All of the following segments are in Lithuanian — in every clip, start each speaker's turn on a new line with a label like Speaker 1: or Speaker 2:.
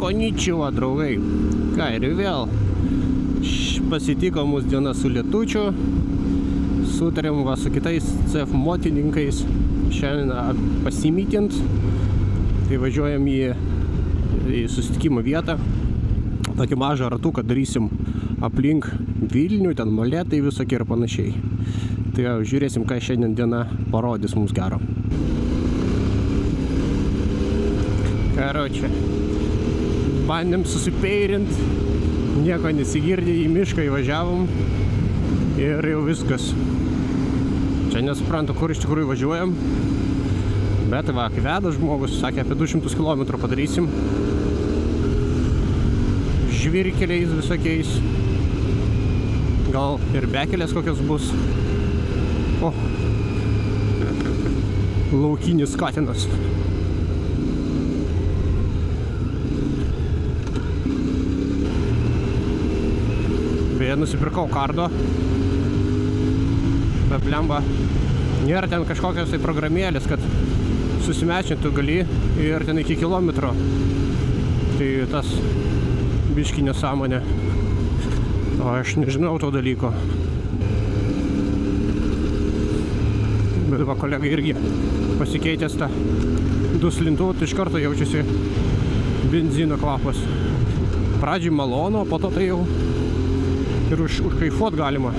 Speaker 1: Konnichiwa, draugai. Ką, ir vėl pasitiko mūsų diena su lietučiu. Sutarėm va su kitais CF motininkais šiandien pasimytint. Tai važiuojam į susitikimo vietą. Tokį mažą ratuką darysim aplink Vilnių, ten molėtai visokie ir panašiai. Tai jau žiūrėsim, ką šiandien diena parodys mums gero. Karočią, bandėm susipeirint, nieko nesigirdė, į mišką įvažiavom ir jau viskas. Čia nesuprantu, kur iš tikrųjų važiuojam, bet va, veda žmogus, sakė, apie 200 km padarysim. Žvyrkeliais visokiais, gal ir bekelės kokios bus. O, laukinis katinas. Beje, nusipirkau kardo, bet blemba, nėra ten kažkokios tai programėlės, kad susimečinti gali ir ten iki kilometro. Tai tas biški nesąmonė. O aš nežinau to dalyko. Bet va, kolega irgi pasikeitęs tą duslintuvą, tai iš karto jaučiasi benzino kvapas. Pradžiai malonu, o po to tai jau ir užkaifuot galima.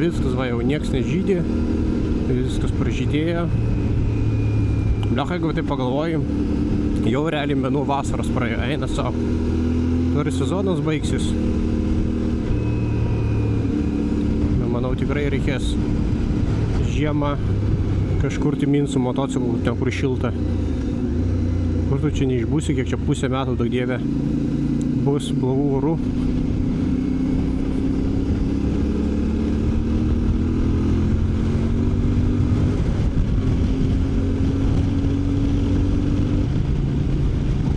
Speaker 1: Viskas va, jau nieks nežydė, viskas pražydėjo. Bliacha, jeigu taip pagalvoju, jau realiai mėnų vasaros praėjo, eina savo. Turi sezonas baigsis. Manau, tikrai reikės žiemą kažkur timint su motociklu, ten kur šilta. Kur tu čia neišbūsi, kiek čia pusę metų, daug dieve, bus blogų orų.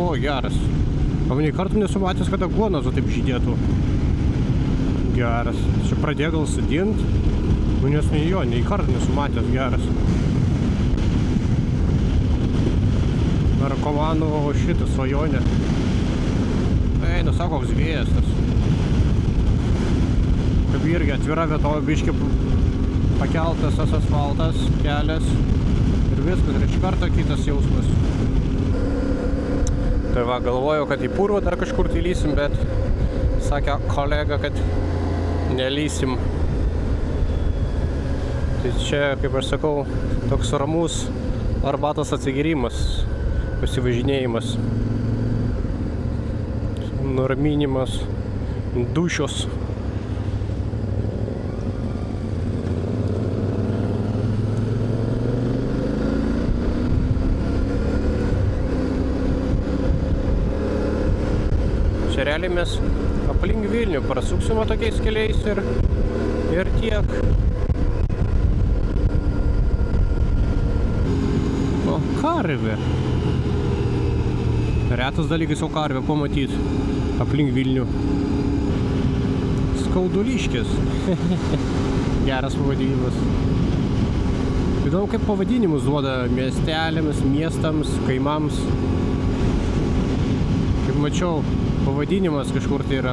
Speaker 1: O, geras. O nei kartų nesumatęs, kad aguonas taip žydėtų. Geras. Čia pradėjo gal sudint. Nu, nes jo, nei kartų nesumatęs, geras. Narkomanų šitą svajonę. Eina, sako, koks vėjas tas. Kaip irgi atvira vietovė, biškį pakeltas tas asfaltas, kelias. Ir viskas, ir iš karto kitas jausmas. Tai va, galvojau, kad į purvą dar kažkur tai lysim, bet sakė kolega, kad nelysim. Tai čia, kaip aš sakau, toks ramus arbatos atsigėrimas, pasivažinėjimas, nuraminimas, dušios. Realiai mes aplink Vilnių prasuksime tokiais keliais ir tiek. O, karvė. Retas dalykas jau karvę pamatyti aplink Vilnių. Skauduliškis. Geras pavadinimas. Įdomu, kaip pavadinimus duoda miestelėms, miestams, kaimams. Kaip mačiau, pavadinimas kažkur tai yra,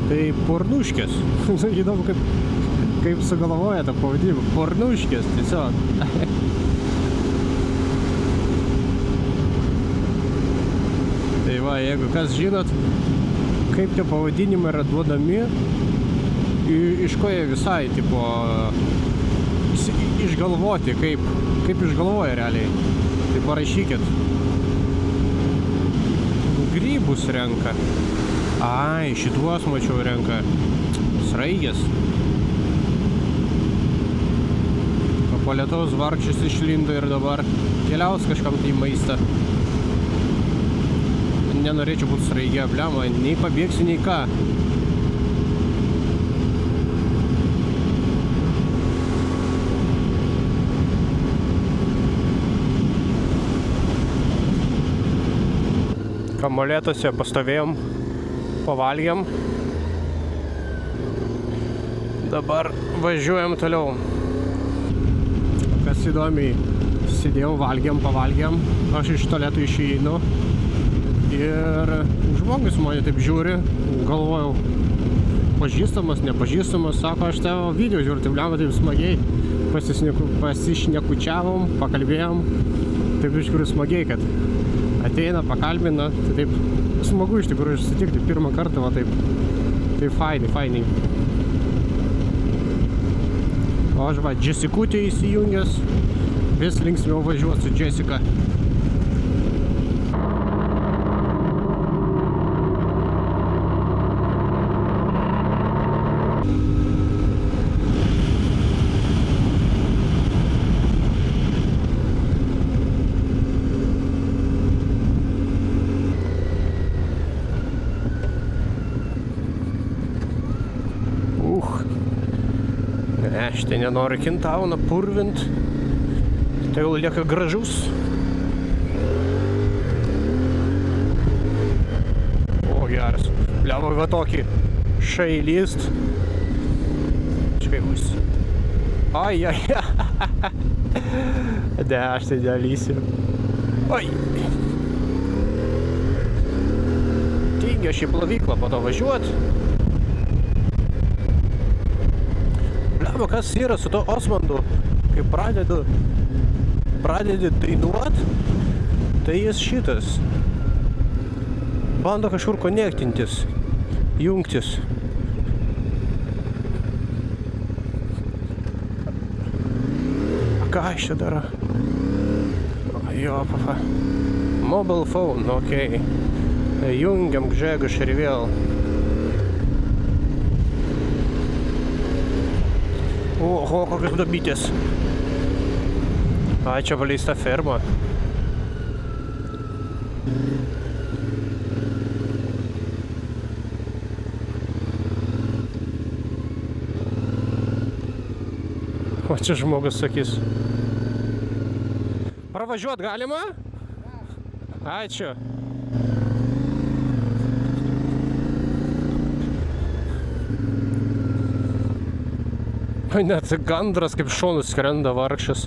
Speaker 1: tai Pornuškės. Įdomu, kaip sugalvoja tą pavadinimą. Pornuškės, tiesiog. Tai va, jeigu kas žinot, kaip tie pavadinimai yra duodami, iš ko jie visai, tipo, išgalvoti, kaip išgalvoja realiai. Tai parašykit. Grybus renka. Ai, šituos mačiau renka. Sraigės. Po lietaus vargšis išlindo ir dabar keliaus kažkam tai maistą. Nenorėčiau būti sraigė, blema, nei pabėgsiu, nei ką. Molėtuose pastovėjom, pavalgėm. Dabar važiuojam toliau. Kas įdomiai, sėdėjau, valgėm, pavalgėm. Aš iš tualetų išeinu. Ir žmogus mane taip žiūri. Galvojau, pažįstamas, nepažįstamas. Sako, aš tavo video žiūriu, taip lemą, taip smagiai. Pasišnekučiavom, pakalbėjom. Taip iš tikrųjų smagiai, kad ateina, pakalbina, tai taip smagu iš tikrųjų susitikti pirmą kartą, va taip fainiai. O aš va, Jessicutė įsijungęs, vis linksmiau važiuoti su Jessica. Aš tai nenoriu Kintauną purvint, tai jau lieka gražus. O, geras. Bliavo va tokį šailist. Čekaimus. Ai. Ne, aš tai nelysiu. Oi. Tingia šį plovyklą po to važiuot. Kas yra su to Osmandu, kai pradedi dainuot, tai jis šitas bando kažkur konektintis, jungtis. Ką aš čia darau? Jo, papa. Mobile phone, okei. Jungiam Gžegoš ir vėl. Oho, kokios duobytės. Ai, čia paleista ferma. O čia žmogus sakys. Pravažiuot galima? Ačiū. Net gandras kaip šonus skrenda vargšas.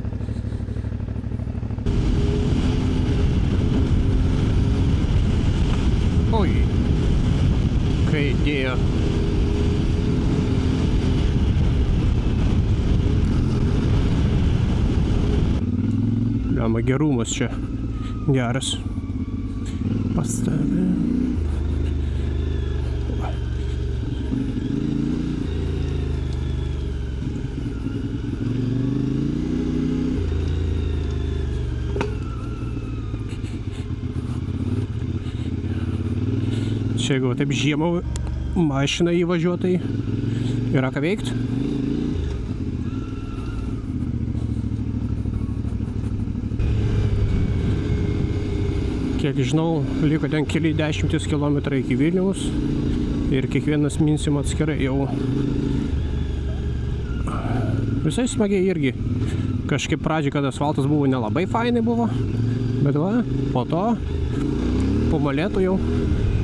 Speaker 1: Oi, kai dėjo. Liama gerumas čia. Geras. Pastavė. Jeigu taip žiemą mašiną įvažiuotai, yra ką veikti. Kiek žinau, liko ten keli 10 kilometrų iki Vilniaus ir kiekvienas minsim atskirai jau. Visai smagiai irgi. Kažkaip pradžiai, kad asfaltas buvo nelabai fainai buvo, bet va, po to, po Molėtų jau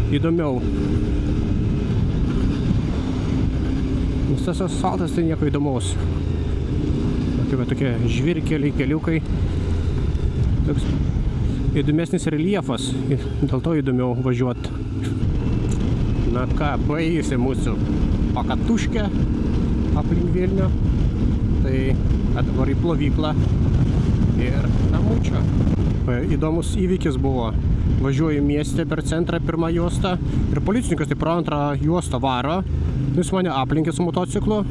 Speaker 1: įdomiau. Nes tas asfaltas tai nieko įdomaus. Tai va tokie žvyrkeliai, keliukai. Toks įdomesnis reljefas. Dėl to įdomiau važiuoti. Na ką, baigėsi mūsų pakatuškė aplink Vilnių. Tai dabar į plovyklą ir namučio. Įdomus įvykis buvo. važiuoju mieste per centrą pirmą juostą ir policininkas tai pro antrą juostą varo. Jis mane aplenkė su motociklu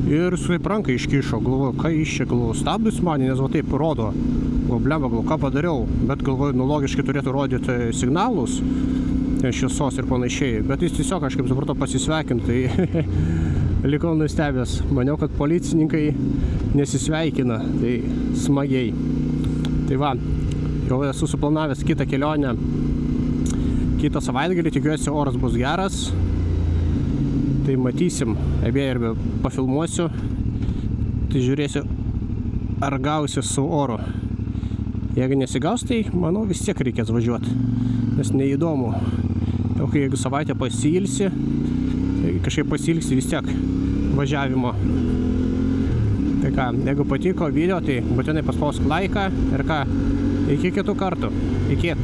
Speaker 1: ir su taip ranką iškišo. Galvoju, ką iš čia, galvoju, stabdus mane, nes va taip rodo. Galvoju, blemba, galvoju, ką padariau. Bet galvoju, logiškai turėtų rodyti signalus šviesos ir panašiai. Bet jis tiesiog kažkaip supratau pasisveikinti. Tai likau nustebęs. Maniau, kad policininkai nesisveikina. Tai smagiai. Tai va, jau esu suplanavęs kitą kelionę. Kitą savaitgalį, tikiuosi, oras bus geras. Tai matysim, arba pafilmuosiu, tai žiūrėsiu, ar gausiu su oru. Jeigu nesigaus, tai manau vis tiek reikės važiuoti, nes neįdomu. Jau kai jeigu savaitę pasiilsi, tai kažkaip pasiilsi vis tiek važiavimo. Tai ką, jeigu patiko video, tai būtinai paspausk laiką ir ką, iki kitų kartų. Iki.